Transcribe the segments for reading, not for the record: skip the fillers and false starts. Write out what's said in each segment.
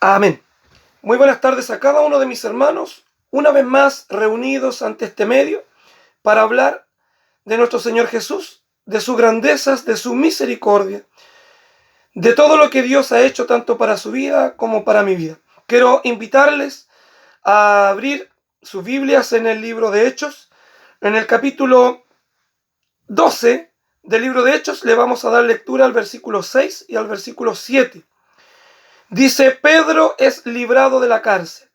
Amén. Muy buenas tardes a cada uno de mis hermanos, una vez más reunidos ante este medio para hablar de nuestro Señor Jesús, de sus grandezas, de su misericordia, de todo lo que Dios ha hecho tanto para su vida como para mi vida. Quiero invitarles a abrir sus Biblias en el libro de Hechos, en el capítulo 12 del libro de Hechos. Le vamos a dar lectura al versículo 6 y al versículo 7. Dice: Pedro es librado de la cárcel.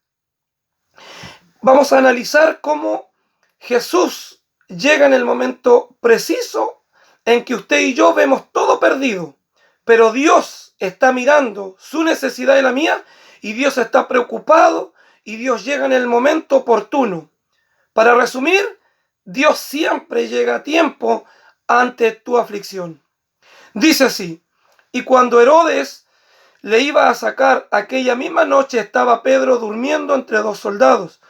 Vamos a analizar cómo Jesús llega en el momento preciso en que usted y yo vemos todo perdido, pero Dios está mirando su necesidad y la mía, y Dios está preocupado, y Dios llega en el momento oportuno. Para resumir, Dios siempre llega a tiempo ante tu aflicción. Dice así: y cuando Herodes le iba a sacar, aquella misma noche estaba Pedro durmiendo entre dos soldados,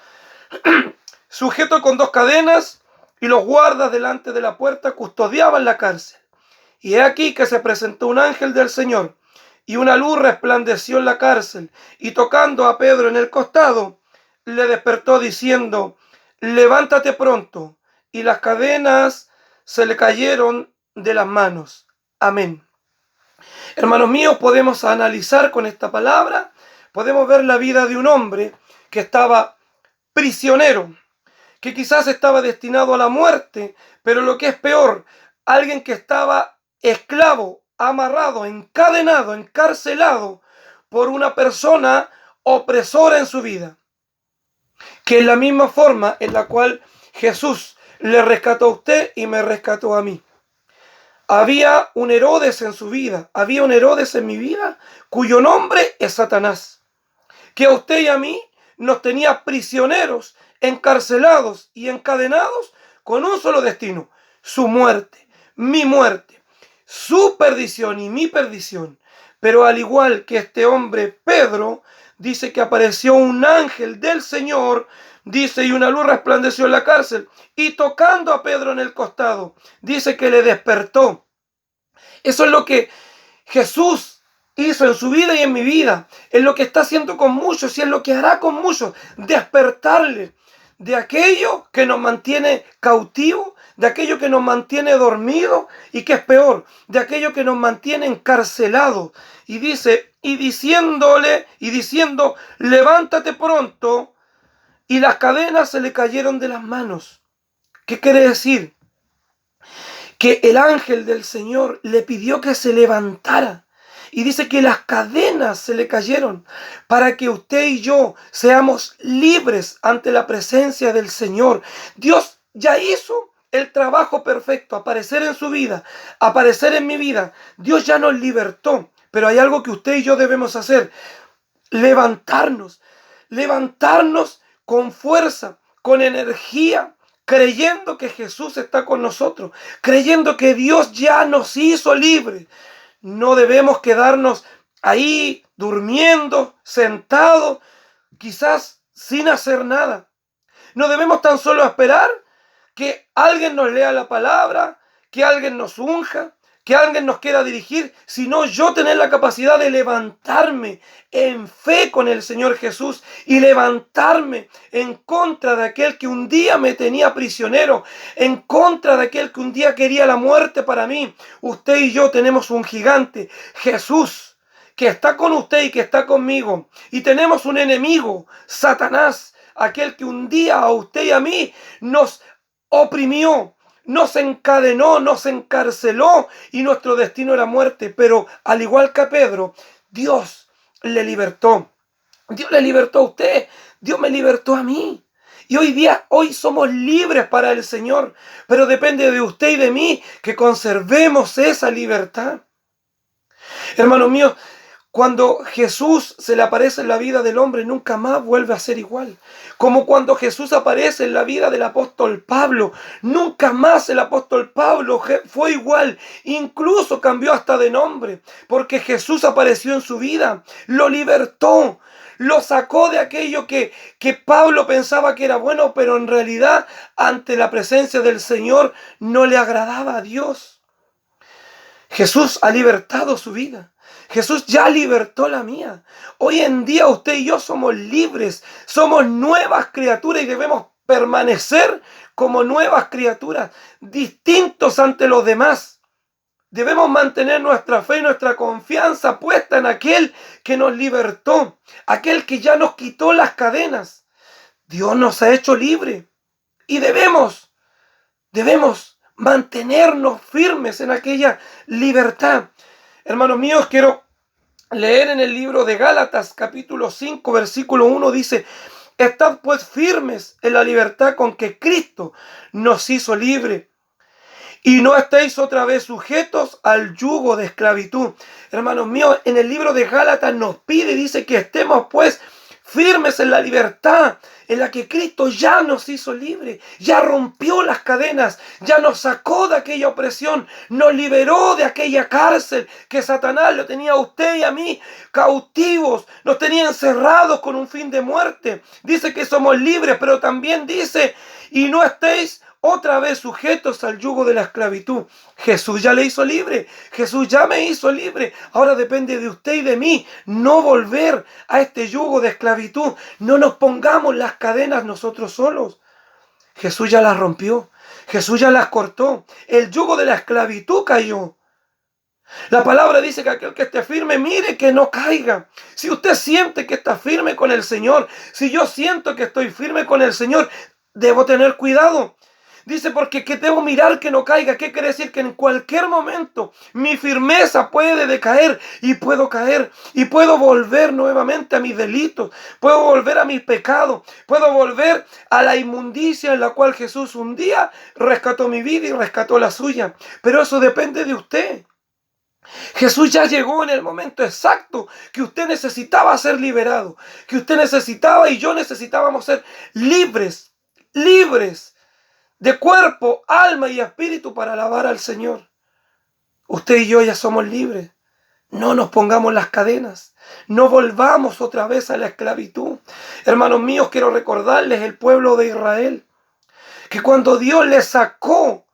sujeto con dos cadenas, y los guardas delante de la puerta custodiaban la cárcel. Y he aquí que se presentó un ángel del Señor, y una luz resplandeció en la cárcel, y tocando a Pedro en el costado, le despertó diciendo: levántate pronto. Y las cadenas se le cayeron de las manos. Amén. Hermanos míos, podemos analizar con esta palabra, podemos ver la vida de un hombre que estaba prisionero, que quizás estaba destinado a la muerte, pero lo que es peor, alguien que estaba esclavo, amarrado, encadenado, encarcelado por una persona opresora en su vida, que es la misma forma en la cual Jesús le rescató a usted y me rescató a mí. Había un Herodes en su vida, había un Herodes en mi vida, cuyo nombre es Satanás, que a usted y a mí nos tenía prisioneros, encarcelados y encadenados con un solo destino: su muerte, mi muerte, su perdición y mi perdición. Pero al igual que este hombre Pedro, dice que apareció un ángel del Señor, dice, y una luz resplandeció en la cárcel, y tocando a Pedro en el costado, dice que le despertó. Eso es lo que Jesús hizo en su vida y en mi vida, es lo que está haciendo con muchos y es lo que hará con muchos: despertarle de aquello que nos mantiene cautivos, de aquello que nos mantiene dormidos, y que es peor, de aquello que nos mantiene encarcelados. Y dice, y diciendo, levántate pronto, y las cadenas se le cayeron de las manos. ¿Qué quiere decir? Que el ángel del Señor le pidió que se levantara. Y dice que las cadenas se le cayeron para que usted y yo seamos libres ante la presencia del Señor. Dios ya hizo el trabajo perfecto, aparecer en su vida, aparecer en mi vida. Dios ya nos libertó, pero hay algo que usted y yo debemos hacer: levantarnos, levantarnos con fuerza, con energía, creyendo que Jesús está con nosotros, creyendo que Dios ya nos hizo libres. No debemos quedarnos ahí durmiendo, sentados, quizás sin hacer nada. No debemos tan solo esperar que alguien nos lea la palabra, que alguien nos unja, que alguien nos quiera dirigir, sino yo tener la capacidad de levantarme en fe con el Señor Jesús y levantarme en contra de aquel que un día me tenía prisionero, en contra de aquel que un día quería la muerte para mí. Usted y yo tenemos un gigante, Jesús, que está con usted y que está conmigo. Y tenemos un enemigo, Satanás, aquel que un día a usted y a mí nos oprimió, nos encadenó, nos encarceló, y nuestro destino era muerte. Pero al igual que a Pedro, Dios le libertó. Dios le libertó a usted, Dios me libertó a mí. Y hoy somos libres para el Señor, pero depende de usted y de mí que conservemos esa libertad. Hermanos míos, cuando Jesús se le aparece en la vida del hombre, nunca más vuelve a ser igual. Como cuando Jesús aparece en la vida del apóstol Pablo, nunca más el apóstol Pablo fue igual. Incluso cambió hasta de nombre, porque Jesús apareció en su vida, lo libertó, lo sacó de aquello que Pablo pensaba que era bueno, pero en realidad ante la presencia del Señor no le agradaba a Dios. Jesús ha libertado su vida. Jesús ya libertó la mía. Hoy en día usted y yo somos libres, somos nuevas criaturas y debemos permanecer como nuevas criaturas, distintos ante los demás. Debemos mantener nuestra fe y nuestra confianza puesta en aquel que nos libertó, aquel que ya nos quitó las cadenas. Dios nos ha hecho libres y debemos mantenernos firmes en aquella libertad. Hermanos míos, quiero leer en el libro de Gálatas, capítulo 5, versículo 1, dice: estad pues firmes en la libertad con que Cristo nos hizo libre, y no estéis otra vez sujetos al yugo de esclavitud. Hermanos míos, en el libro de Gálatas nos pide, dice que estemos pues firmes en la libertad en la que Cristo ya nos hizo libre, ya rompió las cadenas, ya nos sacó de aquella opresión, nos liberó de aquella cárcel que Satanás lo tenía a usted y a mí cautivos, nos tenía encerrados con un fin de muerte. Dice que somos libres, pero también dice: y no estéis otra vez sujetos al yugo de la esclavitud. Jesús ya le hizo libre, Jesús ya me hizo libre. Ahora depende de usted y de mí no volver a este yugo de esclavitud. No nos pongamos las cadenas nosotros solos. Jesús ya las rompió, Jesús ya las cortó. El yugo de la esclavitud cayó. La palabra dice que aquel que esté firme, mire que no caiga. Si usted siente que está firme con el Señor, si yo siento que estoy firme con el Señor, debo tener cuidado. Dice, porque que debo mirar que no caiga. ¿Qué quiere decir? Que en cualquier momento mi firmeza puede decaer y puedo caer y puedo volver nuevamente a mis delitos, puedo volver a mis pecados, puedo volver a la inmundicia en la cual Jesús un día rescató mi vida y rescató la suya. Pero eso depende de usted. Jesús ya llegó en el momento exacto que usted necesitaba ser liberado, que usted necesitaba y yo necesitábamos ser libres, libres de cuerpo, alma y espíritu para alabar al Señor. Usted y yo ya somos libres. No nos pongamos las cadenas. No volvamos otra vez a la esclavitud. Hermanos míos, quiero recordarles el pueblo de Israel, que cuando Dios les sacó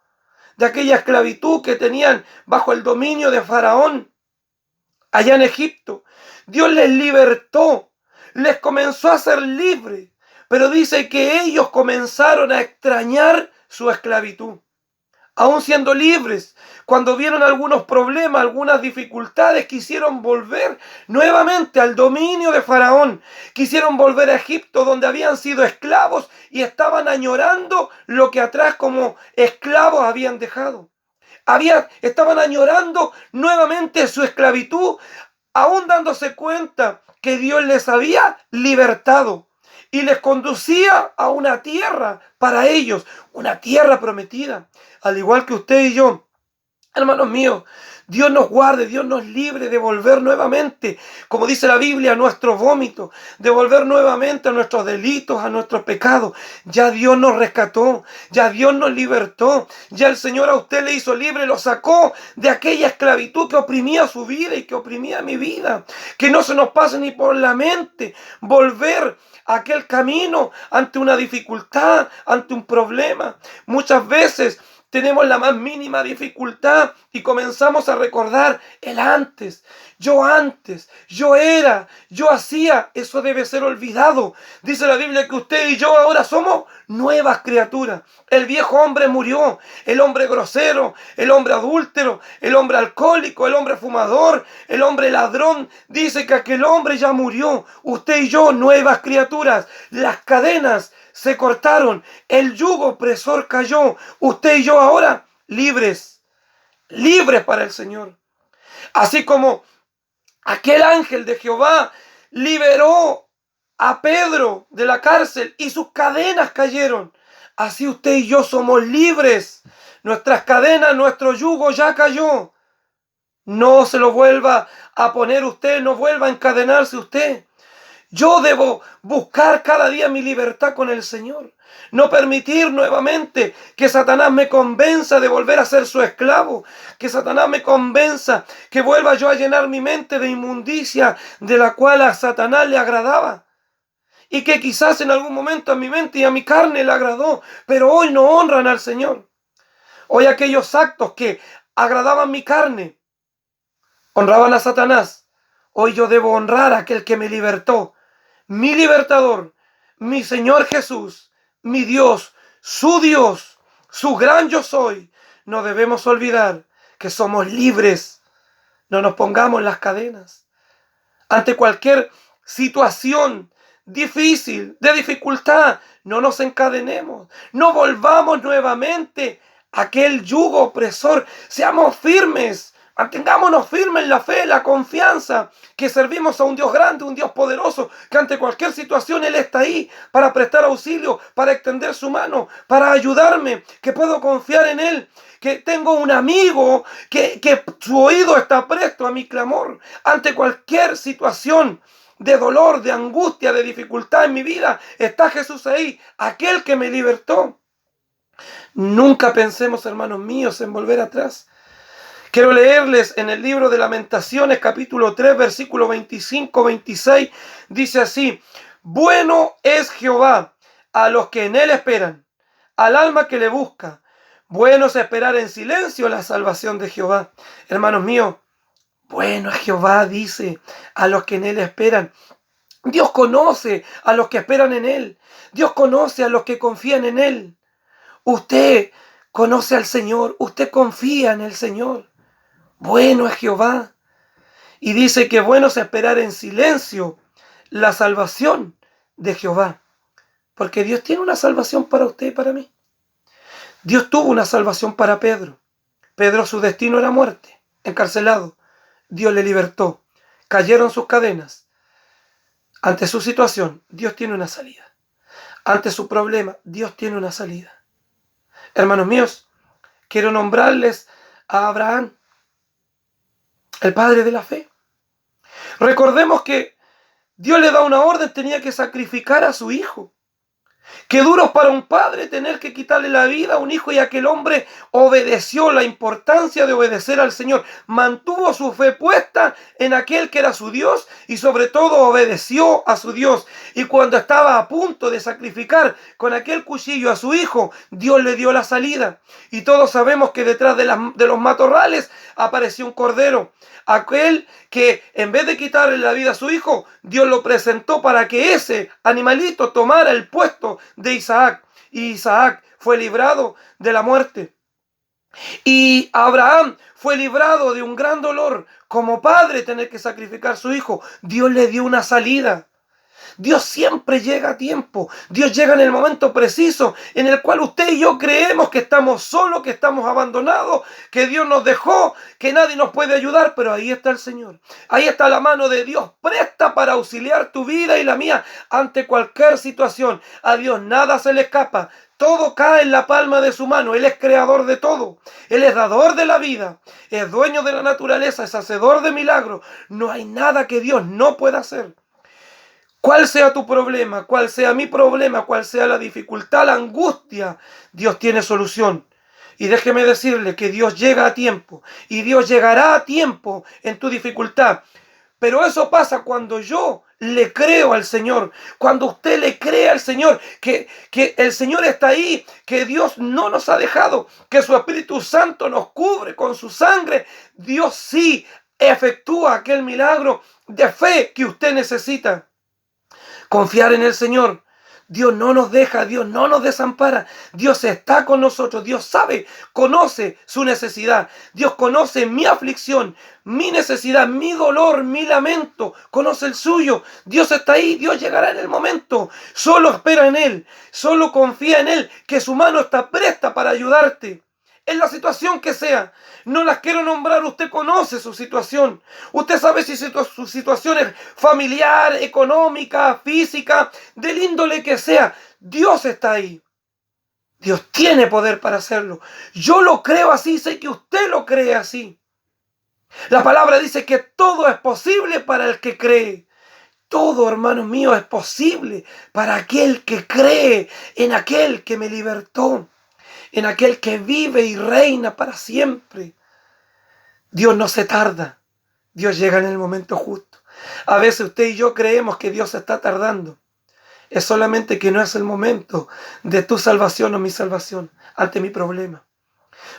de aquella esclavitud que tenían bajo el dominio de Faraón, allá en Egipto, Dios les libertó, les comenzó a hacer libres. Pero dice que ellos comenzaron a extrañar su esclavitud. Aún siendo libres, cuando vieron algunos problemas, algunas dificultades, quisieron volver nuevamente al dominio de Faraón. Quisieron volver a Egipto, donde habían sido esclavos y estaban añorando lo que atrás como esclavos habían dejado. Estaban añorando nuevamente su esclavitud, aún dándose cuenta que Dios les había libertado y les conducía a una tierra para ellos, una tierra prometida. Al igual que usted y yo, hermanos míos, Dios nos guarde, Dios nos libre de volver nuevamente, como dice la Biblia, a nuestro vómito, de volver nuevamente a nuestros delitos, a nuestros pecados. Ya Dios nos rescató, ya Dios nos libertó, ya el Señor a usted le hizo libre, lo sacó de aquella esclavitud que oprimía su vida y que oprimía mi vida. Que no se nos pase ni por la mente volver a aquel camino ante una dificultad, ante un problema. Muchas veces tenemos la más mínima dificultad y comenzamos a recordar el antes, yo era, yo hacía. Eso debe ser olvidado. Dice la Biblia que usted y yo ahora somos nuevas criaturas. El viejo hombre murió, el hombre grosero, el hombre adúltero, el hombre alcohólico, el hombre fumador, el hombre ladrón. Dice que aquel hombre ya murió. Usted y yo, nuevas criaturas. Las cadenas se cortaron, el yugo opresor cayó. Usted y yo ahora libres, libres para el Señor. Así como aquel ángel de Jehová liberó a Pedro de la cárcel y sus cadenas cayeron, así usted y yo somos libres. Nuestras cadenas, nuestro yugo ya cayó. No se lo vuelva a poner usted, no vuelva a encadenarse usted. Yo debo buscar cada día mi libertad con el Señor. No permitir nuevamente que Satanás me convenza de volver a ser su esclavo. Que Satanás me convenza que vuelva yo a llenar mi mente de inmundicia de la cual a Satanás le agradaba. Y que quizás en algún momento a mi mente y a mi carne le agradó, pero hoy no honran al Señor. Hoy aquellos actos que agradaban mi carne honraban a Satanás. Hoy yo debo honrar a aquel que me libertó, mi libertador, mi Señor Jesús, mi Dios, su gran yo soy. No debemos olvidar que somos libres. No nos pongamos las cadenas. Ante cualquier situación difícil, de dificultad, no nos encadenemos. No volvamos nuevamente a aquel yugo opresor. Seamos firmes. Mantengámonos firmes en la fe, la confianza, que servimos a un Dios grande, un Dios poderoso, que ante cualquier situación Él está ahí para prestar auxilio, para extender su mano, para ayudarme, que puedo confiar en Él, que tengo un amigo que su oído está presto a mi clamor. Ante cualquier situación de dolor, de angustia, de dificultad en mi vida, está Jesús ahí, aquel que me libertó. Nunca pensemos, hermanos míos, en volver atrás. Quiero leerles en el libro de Lamentaciones, capítulo 3, versículo 25-26. Dice así: bueno es Jehová a los que en él esperan, al alma que le busca. Bueno es esperar en silencio la salvación de Jehová. Hermanos míos, bueno es Jehová, dice, a los que en él esperan. Dios conoce a los que esperan en él. Dios conoce a los que confían en él. Usted conoce al Señor, usted confía en el Señor. Bueno es Jehová. Y dice que bueno es esperar en silencio la salvación de Jehová. Porque Dios tiene una salvación para usted y para mí. Dios tuvo una salvación para Pedro. Pedro, su destino era muerte, encarcelado. Dios le libertó. Cayeron sus cadenas. Ante su situación, Dios tiene una salida. Ante su problema, Dios tiene una salida. Hermanos míos, quiero nombrarles a Abraham, el padre de la fe. Recordemos que Dios le da una orden, tenía que sacrificar a su hijo. Qué duro es para un padre tener que quitarle la vida a un hijo, y aquel hombre obedeció. La importancia de obedecer al Señor. Mantuvo su fe puesta en aquel que era su Dios y sobre todo obedeció a su Dios. Y cuando estaba a punto de sacrificar con aquel cuchillo a su hijo, Dios le dio la salida. Y todos sabemos que detrás de los matorrales apareció un cordero. Aquel que en vez de quitarle la vida a su hijo, Dios lo presentó para que ese animalito tomara el puesto de Isaac. Y Isaac fue librado de la muerte. Y Abraham fue librado de un gran dolor. Como padre, tener que sacrificar a su hijo. Dios le dio una salida. Dios siempre llega a tiempo. Dios llega en el momento preciso en el cual usted y yo creemos que estamos solos, que estamos abandonados, que Dios nos dejó, que nadie nos puede ayudar, pero ahí está el Señor. Ahí está la mano de Dios presta para auxiliar tu vida y la mía ante cualquier situación. A Dios nada se le escapa. Todo cae en la palma de su mano. Él es creador de todo. Él es dador de la vida. Es dueño de la naturaleza. Es hacedor de milagros. No hay nada que Dios no pueda hacer. Cuál sea tu problema, cuál sea mi problema, cuál sea la dificultad, la angustia, Dios tiene solución. Y déjeme decirle que Dios llega a tiempo y Dios llegará a tiempo en tu dificultad. Pero eso pasa cuando yo le creo al Señor, cuando usted le cree al Señor, que el Señor está ahí, que Dios no nos ha dejado, que su Espíritu Santo nos cubre con su sangre. Dios sí efectúa aquel milagro de fe que usted necesita. Confiar en el Señor. Dios no nos deja, Dios no nos desampara. Dios está con nosotros. Dios sabe, conoce su necesidad. Dios conoce mi aflicción, mi necesidad, mi dolor, mi lamento. Conoce el suyo. Dios está ahí, Dios llegará en el momento. Solo espera en Él, solo confía en Él, que su mano está presta para ayudarte. En la situación que sea, no las quiero nombrar, usted conoce su situación. Usted sabe si su situación es familiar, económica, física, del índole que sea. Dios está ahí. Dios tiene poder para hacerlo. Yo lo creo así, sé que usted lo cree así. La palabra dice que todo es posible para el que cree. Todo, hermanos míos, es posible para aquel que cree en aquel que me libertó, en aquel que vive y reina para siempre. Dios no se tarda. Dios llega en el momento justo. A veces usted y yo creemos que Dios se está tardando. Es solamente que no es el momento de tu salvación o mi salvación ante mi problema.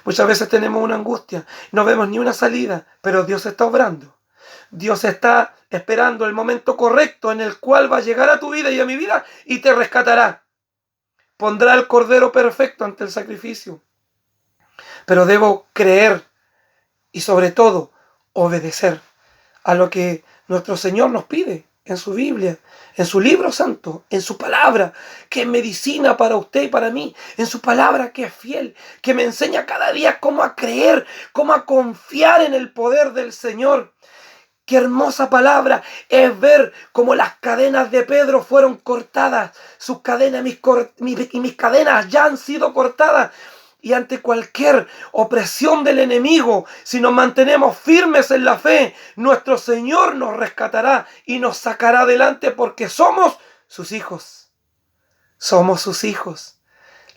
Muchas veces tenemos una angustia, no vemos ni una salida, pero Dios está obrando. Dios está esperando el momento correcto en el cual va a llegar a tu vida y a mi vida y te rescatará. Pondrá el cordero perfecto ante el sacrificio. Pero debo creer y sobre todo obedecer a lo que nuestro Señor nos pide en su Biblia, en su libro santo, en su palabra, que es medicina para usted y para mí, en su palabra que es fiel, que me enseña cada día cómo a creer, cómo a confiar en el poder del Señor. Qué hermosa palabra es ver cómo las cadenas de Pedro fueron cortadas, sus cadenas y mis cadenas ya han sido cortadas. Y ante cualquier opresión del enemigo, si nos mantenemos firmes en la fe, nuestro Señor nos rescatará y nos sacará adelante porque somos sus hijos. Somos sus hijos.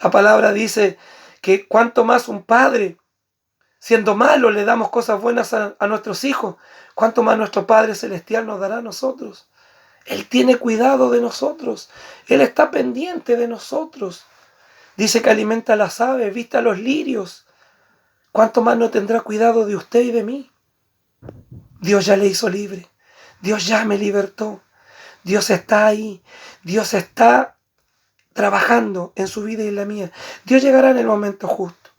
La palabra dice que cuanto más un padre, siendo malo, le damos cosas buenas a nuestros hijos, cuanto más nuestro Padre Celestial nos dará a nosotros. Él tiene cuidado de nosotros. Él está pendiente de nosotros. Dice que alimenta a las aves, viste a los lirios. ¿Cuánto más no tendrá cuidado de usted y de mí? Dios ya le hizo libre. Dios ya me libertó. Dios está ahí. Dios está trabajando en su vida y en la mía. Dios llegará en el momento justo.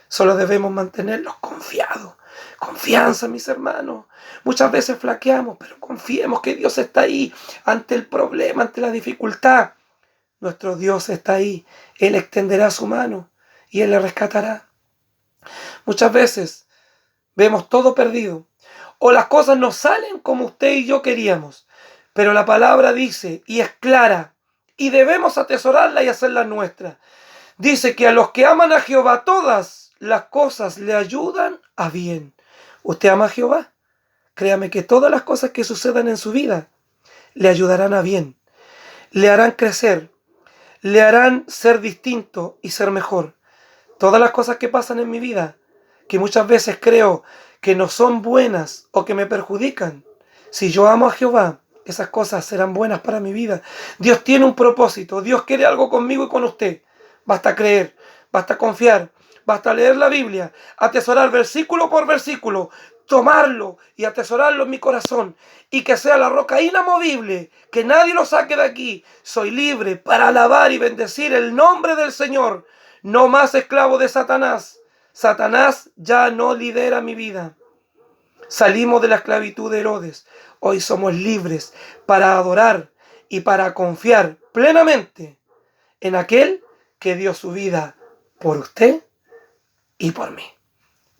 Solo debemos mantenerlos confiados. Confianza, mis hermanos. Muchas veces flaqueamos, pero confiemos que Dios está ahí ante el problema, ante la dificultad. Nuestro Dios está ahí. Él extenderá su mano y Él le rescatará. Muchas veces vemos todo perdido o las cosas no salen como usted y yo queríamos. Pero la palabra dice, y es clara, y debemos atesorarla y hacerla nuestra. Dice que a los que aman a Jehová todas las cosas le ayudan a bien. ¿Usted ama a Jehová? Créame que todas las cosas que sucedan en su vida le ayudarán a bien. Le harán crecer. Le harán ser distinto y ser mejor. Todas las cosas que pasan en mi vida, que muchas veces creo que no son buenas o que me perjudican, si yo amo a Jehová, esas cosas serán buenas para mi vida. Dios tiene un propósito. Dios quiere algo conmigo y con usted. Basta creer, basta confiar, basta leer la Biblia, atesorar versículo por versículo, tomarlo y atesorarlo en mi corazón y que sea la roca inamovible, que nadie lo saque de aquí. Soy libre para alabar y bendecir el nombre del Señor. No más esclavo de Satanás. Satanás ya no lidera mi vida. Salimos de la esclavitud de Herodes. Hoy somos libres para adorar y para confiar plenamente en aquel que dio su vida por usted y por mí.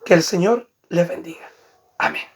Que el Señor les bendiga. Amén.